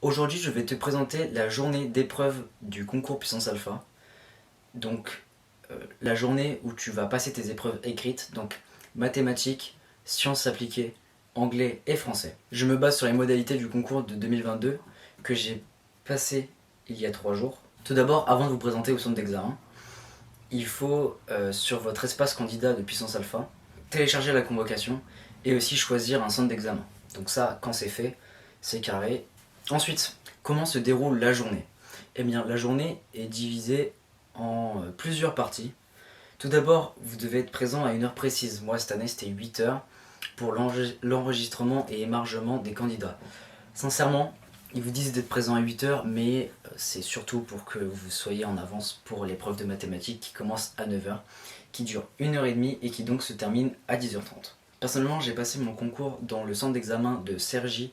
Aujourd'hui, je vais te présenter la journée d'épreuve du concours Puissance Alpha. Donc, la journée où tu vas passer tes épreuves écrites, donc mathématiques, sciences appliquées, anglais et français. Je me base sur les modalités du concours de 2022 que j'ai passé il y a 3 jours. Tout d'abord, avant de vous présenter au centre d'examen, il faut, sur votre espace candidat de Puissance Alpha, télécharger la convocation et aussi choisir un centre d'examen. Donc ça, quand c'est fait, c'est carré. Ensuite, comment se déroule la journée? Eh bien, la journée est divisée en plusieurs parties. Tout d'abord, vous devez être présent à une heure précise. Moi, cette année, c'était 8 heures pour l'enregistrement et émargement des candidats. Sincèrement, ils vous disent d'être présent à 8 heures, mais c'est surtout pour que vous soyez en avance pour l'épreuve de mathématiques qui commence à 9 heures, qui dure 1h30 et qui donc se termine à 10h30. Personnellement, j'ai passé mon concours dans le centre d'examen de Cergy,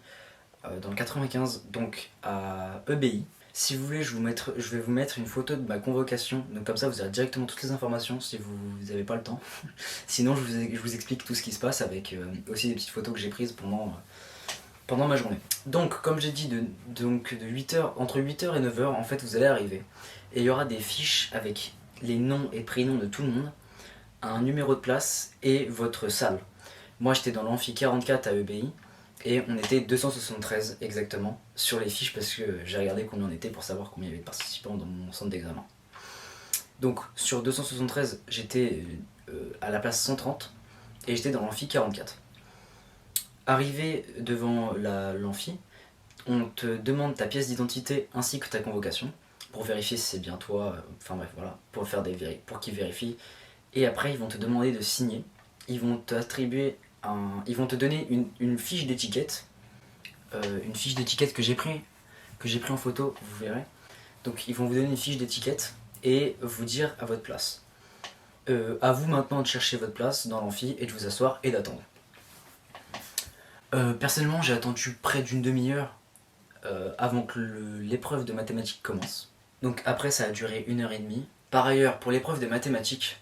dans le 95, donc à EBI. Si vous voulez, je vais vous mettre une photo de ma convocation, donc comme ça vous aurez directement toutes les informations si vous n'avez pas le temps. Sinon, je vous explique tout ce qui se passe avec aussi des petites photos que j'ai prises pendant ma journée. Donc, comme j'ai dit, entre 8h et 9h, en fait, vous allez arriver. Et il y aura des fiches avec les noms et prénoms de tout le monde, un numéro de place et votre salle. Moi, j'étais dans l'amphi 44 à EBI. Et on était 273 exactement sur les fiches parce que j'ai regardé combien on était pour savoir combien il y avait de participants dans mon centre d'examen. Donc sur 273, j'étais à la place 130 et j'étais dans l'amphi 44. Arrivé devant l'amphi, on te demande ta pièce d'identité ainsi que ta convocation pour vérifier si c'est bien toi, enfin bref voilà, pour qu'ils vérifient. Et après ils vont te demander de signer, ils vont t'attribuer ils vont te donner une fiche d'étiquette, que j'ai pris en photo, vous verrez. Donc ils vont vous donner une fiche d'étiquette et vous dire à votre place. À vous maintenant de chercher votre place dans l'amphi et de vous asseoir et d'attendre. Personnellement, j'ai attendu près d'une demi-heure avant que l'épreuve de mathématiques commence. Donc après, ça a duré 1h30. Par ailleurs, pour l'épreuve de mathématiques,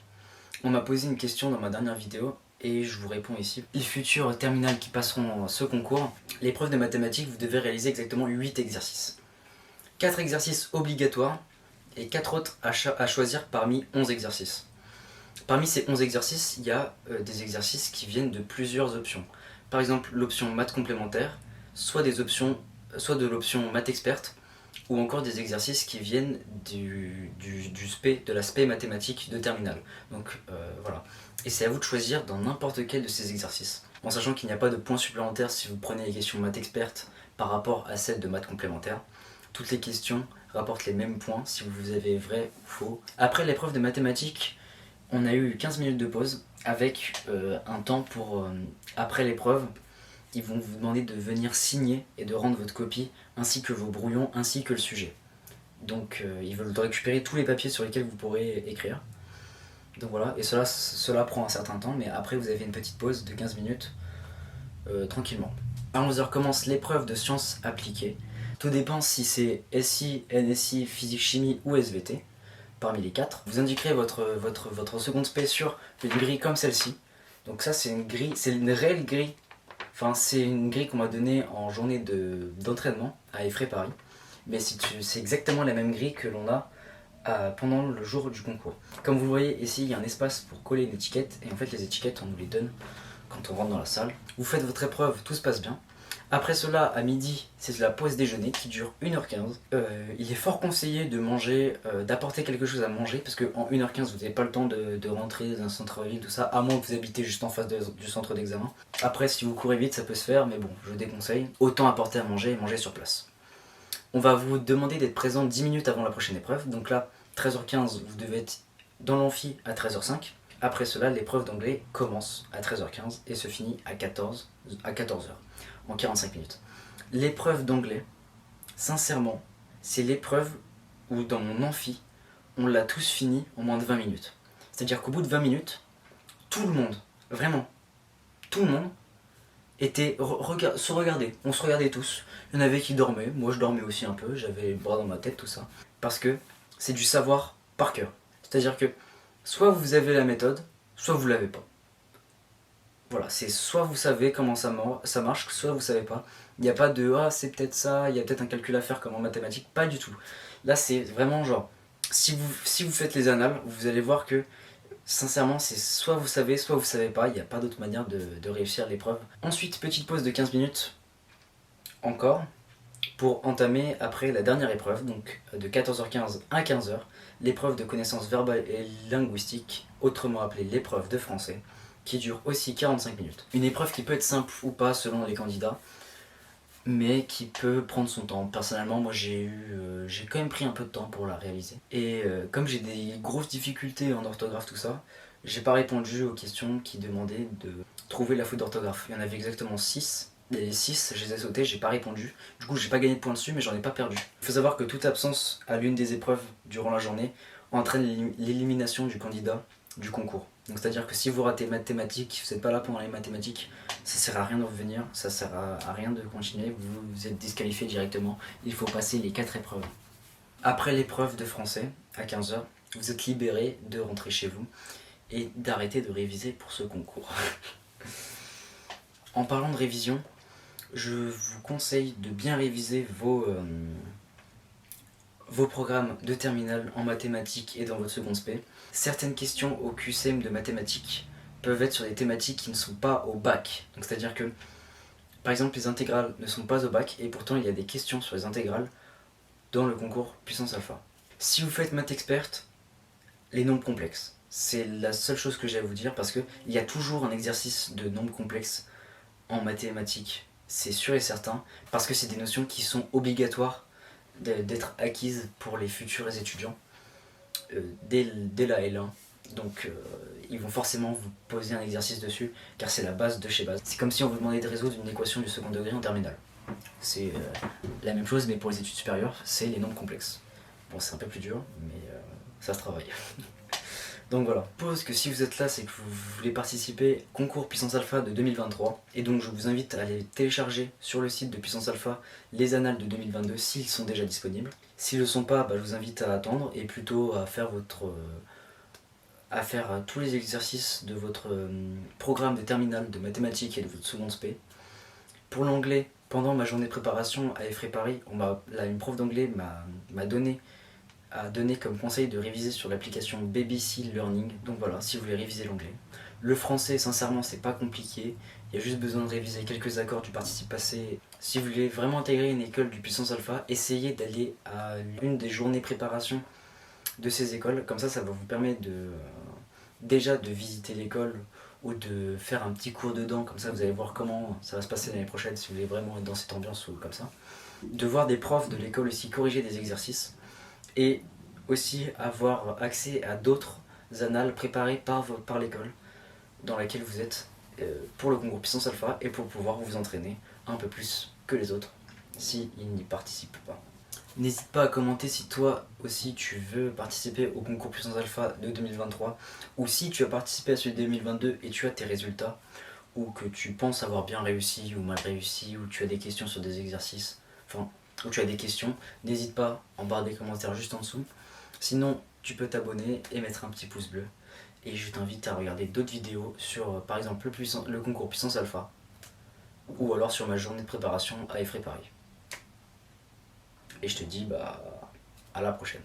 on m'a posé une question dans ma dernière vidéo et je vous réponds ici. Les futurs terminales qui passeront ce concours, l'épreuve de mathématiques, vous devez réaliser exactement 8 exercices. 4 exercices obligatoires et 4 autres à choisir parmi 11 exercices. Parmi ces 11 exercices, il y a des exercices qui viennent de plusieurs options. Par exemple, l'option maths complémentaire, soit de l'option maths experte, ou encore des exercices qui viennent de la spé mathématique de terminale. Donc voilà. Et c'est à vous de choisir dans n'importe quel de ces exercices. En sachant qu'il n'y a pas de points supplémentaires si vous prenez les questions maths expertes par rapport à celles de maths complémentaire. Toutes les questions rapportent les mêmes points si vous avez vrai ou faux. Après l'épreuve de mathématiques, on a eu 15 minutes de pause avec un temps pour après l'épreuve. Ils vont vous demander de venir signer et de rendre votre copie, ainsi que vos brouillons, ainsi que le sujet. Donc ils veulent récupérer tous les papiers sur lesquels vous pourrez écrire. Donc voilà, et cela prend un certain temps, mais après vous avez une petite pause de 15 minutes, tranquillement. À 11h commence l'épreuve de sciences appliquées. Tout dépend si c'est SI, NSI, physique, chimie ou SVT, parmi les 4. Vous indiquerez votre seconde spé sur une grille comme celle-ci. Donc ça c'est une réelle grille. Enfin, c'est une grille qu'on m'a donnée en journée d'entraînement à Effray Paris. Mais c'est exactement la même grille que l'on a pendant le jour du concours. Comme vous le voyez ici, il y a un espace pour coller une étiquette. Et en fait, les étiquettes, on nous les donne quand on rentre dans la salle. Vous faites votre épreuve, tout se passe bien. Après cela, à midi, c'est la pause déjeuner qui dure 1h15. Il est fort conseillé de manger, d'apporter quelque chose à manger, parce qu'en 1h15, vous n'avez pas le temps de rentrer dans un centre-ville, tout ça, à moins que vous habitez juste en face du centre d'examen. Après, si vous courez vite, ça peut se faire, mais bon, je déconseille. Autant apporter à manger et manger sur place. On va vous demander d'être présent 10 minutes avant la prochaine épreuve. Donc là, 13h15, vous devez être dans l'amphi à 13h05. Après cela, l'épreuve d'anglais commence à 13h15 et se finit à 14h, en 45 minutes. L'épreuve d'anglais, sincèrement, c'est l'épreuve où dans mon amphi, on l'a tous fini en moins de 20 minutes. C'est-à-dire qu'au bout de 20 minutes, tout le monde, vraiment, tout le monde, se regardait. On se regardait tous. Il y en avait qui dormaient, moi je dormais aussi un peu, j'avais les bras dans ma tête, tout ça. Parce que c'est du savoir par cœur. C'est-à-dire que soit vous avez la méthode, soit vous l'avez pas. Voilà, c'est soit vous savez comment ça marche, soit vous savez pas. Il n'y a pas de ah c'est peut-être ça, il y a peut-être un calcul à faire comme en mathématiques, pas du tout. Là c'est vraiment genre, si vous faites les annales, vous allez voir que sincèrement c'est soit vous savez pas, il n'y a pas d'autre manière de réussir l'épreuve. Ensuite, petite pause de 15 minutes encore, pour entamer après la dernière épreuve, donc de 14h15 à 15h, l'épreuve de connaissances verbales et linguistiques, autrement appelée l'épreuve de français, qui dure aussi 45 minutes. Une épreuve qui peut être simple ou pas selon les candidats, mais qui peut prendre son temps. Personnellement, moi j'ai quand même pris un peu de temps pour la réaliser. Et comme j'ai des grosses difficultés en orthographe, tout ça, j'ai pas répondu aux questions qui demandaient de trouver la faute d'orthographe. Il y en avait exactement 6. Les 6, je les ai sautés, j'ai pas répondu. Du coup, j'ai pas gagné de points dessus, mais j'en ai pas perdu. Il faut savoir que toute absence à l'une des épreuves durant la journée entraîne l'élimination du candidat du concours. Donc c'est-à-dire que si vous ratez mathématiques, vous n'êtes pas là pendant les mathématiques, ça sert à rien de revenir, ça sert à rien de continuer, vous êtes disqualifié directement. Il faut passer les 4 épreuves. Après l'épreuve de français, à 15h, vous êtes libéré de rentrer chez vous et d'arrêter de réviser pour ce concours. En parlant de révision, je vous conseille de bien réviser vos programmes de terminale en mathématiques et dans votre seconde spé. Certaines questions au QCM de mathématiques peuvent être sur des thématiques qui ne sont pas au bac. Donc c'est-à-dire que, par exemple, les intégrales ne sont pas au bac et pourtant il y a des questions sur les intégrales dans le concours puissance alpha. Si vous faites maths experte, les nombres complexes. C'est la seule chose que j'ai à vous dire parce qu'il y a toujours un exercice de nombres complexes en mathématiques, c'est sûr et certain, parce que c'est des notions qui sont obligatoires d'être acquises pour les futurs étudiants dès la L1. Donc ils vont forcément vous poser un exercice dessus, car c'est la base de chez base. C'est comme si on vous demandait de résoudre une équation du second degré en terminale. C'est la même chose, mais pour les études supérieures, c'est les nombres complexes. Bon, c'est un peu plus dur, mais ça se travaille. Donc voilà, je suppose que si vous êtes là, c'est que vous voulez participer au concours Puissance Alpha de 2023. Et donc je vous invite à aller télécharger sur le site de Puissance Alpha les annales de 2022 s'ils sont déjà disponibles. S'ils ne le sont pas, je vous invite à attendre et plutôt à faire tous les exercices de votre programme de terminale de mathématiques et de votre seconde spé. Pour l'anglais, pendant ma journée de préparation à EFRE Paris, une prof d'anglais m'a donné comme conseil de réviser sur l'application BBC Learning. Donc voilà, si vous voulez réviser l'anglais. Le français, sincèrement, c'est pas compliqué. Il y a juste besoin de réviser quelques accords du participe passé. Si vous voulez vraiment intégrer une école du Puissance Alpha, essayez d'aller à l'une des journées préparation de ces écoles. Comme ça va vous permettre déjà de visiter l'école ou de faire un petit cours dedans. Comme ça, vous allez voir comment ça va se passer l'année prochaine si vous voulez vraiment être dans cette ambiance ou comme ça. De voir des profs de l'école aussi corriger des exercices. Et aussi avoir accès à d'autres annales préparées par l'école dans laquelle vous êtes pour le concours Puissance Alpha et pour pouvoir vous entraîner un peu plus que les autres s'ils n'y participent pas. N'hésite pas à commenter si toi aussi tu veux participer au concours Puissance Alpha de 2023 ou si tu as participé à celui de 2022 et tu as tes résultats ou que tu penses avoir bien réussi ou mal réussi ou tu as des questions sur des exercices, ou tu as des questions, n'hésite pas en barre des commentaires juste en dessous. Sinon, tu peux t'abonner et mettre un petit pouce bleu. Et je t'invite à regarder d'autres vidéos sur, par exemple, le concours Puissance Alpha ou alors sur ma journée de préparation à EFRE Paris. Et je te dis à la prochaine.